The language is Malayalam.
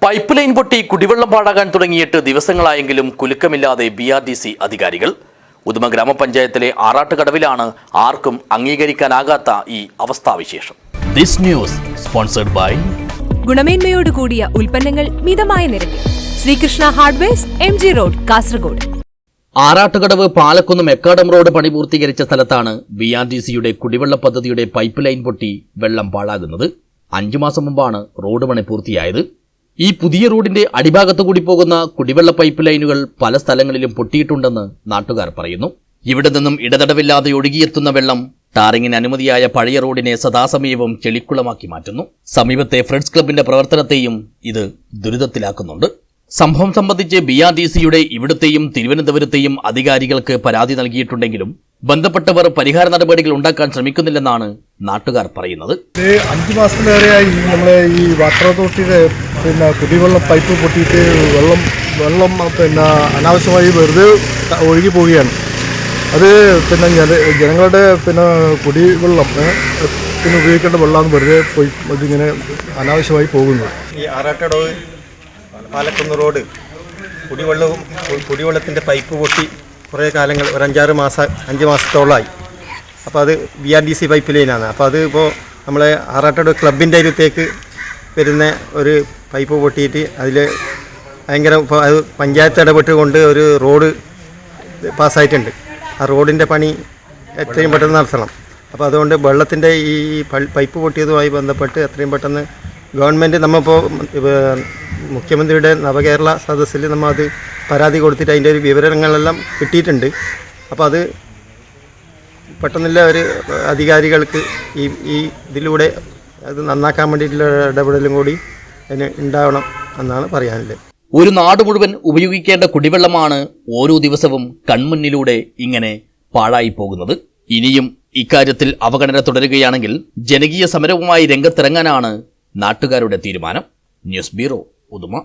പൈപ്പ് ലൈൻ പൊട്ടി കുടിവെള്ളം പാഴാകാൻ തുടങ്ങിയിട്ട് ദിവസങ്ങളായെങ്കിലും കുലുക്കമില്ലാതെ BRDC അധികാരികൾ. ഉദുമ ഗ്രാമപഞ്ചായത്തിലെ ആറാട്ടുകടവിലാണ് ആർക്കും അംഗീകരിക്കാനാകാത്ത ഈ അവസ്ഥാവിശേഷം. ദിസ് ന്യൂസ് സ്പോൺസർഡ് ബൈ ഗുണമേന്മയോട് കൂടിയ ഉൽപ്പന്നങ്ങൾ മിതമായ നിരക്കിൽ Sreekrishna hardwares MG road Kasaragod. Arattukadavu Palakkunnu macadam road പണി പൂർത്തീകരിച്ച സ്ഥലത്താണ് BRDCയുടെ കുടിവെള്ള പദ്ധതിയുടെ പൈപ്പ് ലൈൻ പൊട്ടി വെള്ളം പാഴാകുന്നത്. 5 മാസം മുമ്പാണ് റോഡ് പണി പൂർത്തിയായത്. ഈ പുതിയ റോഡിന്റെ അടിഭാഗത്തുകൂടി പോകുന്ന കുടിവെള്ള പൈപ്പ് ലൈനുകൾ പല സ്ഥലങ്ങളിലും പൊട്ടിയിട്ടുണ്ടെന്ന് നാട്ടുകാർ പറയുന്നു. ഇവിടെ നിന്നും ഇടതടവില്ലാതെ ഒഴുകിയെത്തുന്ന വെള്ളം ടാറിങ്ങിന് അനുമതിയായ പഴയ റോഡിനെ സദാസമയവും ചെളിക്കുളമാക്കി മാറ്റുന്നു. സമീപത്തെ ഫ്രണ്ട്സ് ക്ലബിന്റെ പ്രവർത്തനത്തെയും ഇത് ദുരിതത്തിലാക്കുന്നുണ്ട്. സംഭവം സംബന്ധിച്ച് BRDCയുടെ ഇവിടുത്തെയും തിരുവനന്തപുരത്തെയും അധികാരികൾക്ക് പരാതി നൽകിയിട്ടുണ്ടെങ്കിലും ബന്ധപ്പെട്ടവർ പരിഹാര നടപടികൾ ഉണ്ടാക്കാൻ ശ്രമിക്കുന്നില്ലെന്നാണ് നാട്ടുകാർ പറയുന്നത്. 5 മാസത്തിലേറെയായി നമ്മളെ ഈ വാട്ടർ അതോറിറ്റിയുടെ കുടിവെള്ള പൈപ്പ് പൊട്ടിയിട്ട് വെള്ളം അനാവശ്യമായി വെറുതെ ഒഴുകി പോവുകയാണ്. അത് ജനങ്ങളുടെ കുടിവെള്ളം ഉപയോഗിക്കേണ്ട വെള്ളമാണ് വെറുതെ പോയി ഇതിങ്ങനെ അനാവശ്യമായി പോകുന്നത്. ഈ ആറാട്ടടവ് പാലക്കുന്ന് റോഡ് കുടിവെള്ളത്തിൻ്റെ പൈപ്പ് പൊട്ടി കുറേ കാലങ്ങൾ ഒരു 5 മാസത്തോളമായി. അപ്പോൾ അത് BRDC പൈപ്പ് ലൈനാണ്. അപ്പോൾ അത് ഇപ്പോൾ നമ്മളെ ആറാട്ടടവ് ക്ലബിൻ്റെ അരുത്തേക്ക് വരുന്ന ഒരു പൈപ്പ് പൊട്ടിയിട്ട് അതിൽ ഭയങ്കര ഇപ്പോൾ അത് പഞ്ചായത്ത് ഇടപെട്ടുകൊണ്ട് ഒരു റോഡ് പാസ്സായിട്ടുണ്ട്. ആ റോഡിൻ്റെ പണി എത്രയും പെട്ടെന്ന് നടത്തണം. അപ്പോൾ അതുകൊണ്ട് വെള്ളത്തിൻ്റെ ഈ പൈപ്പ് പൊട്ടിയതുമായി ബന്ധപ്പെട്ട് എത്രയും പെട്ടെന്ന് ഗവൺമെൻറ് നമ്മളിപ്പോൾ മുഖ്യമന്ത്രിയുടെ നവകേരള സദസ്സിൽ നമ്മൾ അത് പരാതി കൊടുത്തിട്ട് അതിൻ്റെ ഒരു വിവരങ്ങളെല്ലാം കിട്ടിയിട്ടുണ്ട്. അപ്പോൾ അത് പെട്ടെന്നുള്ള ഒരു അധികാരികൾക്ക് ഈ ഇതിലൂടെ അത് നന്നാക്കാൻ വേണ്ടിയിട്ടുള്ള ഇടപെടലും കൂടി അതിന് ഉണ്ടാവണം എന്നാണ് പറയാനുള്ളത്. ഒരു നാട് മുഴുവൻ ഉപയോഗിക്കേണ്ട കുടിവെള്ളമാണ് ഓരോ ദിവസവും കൺമുന്നിലൂടെ ഇങ്ങനെ പാഴായി പോകുന്നത്. ഇനിയും ഇക്കാര്യത്തിൽ അവഗണന തുടരുകയാണെങ്കിൽ ജനകീയ സമരവുമായി രംഗത്തിറങ്ങാനാണ് നാട്ടുകാരുടെ തീരുമാനം. News bureau, Uduma.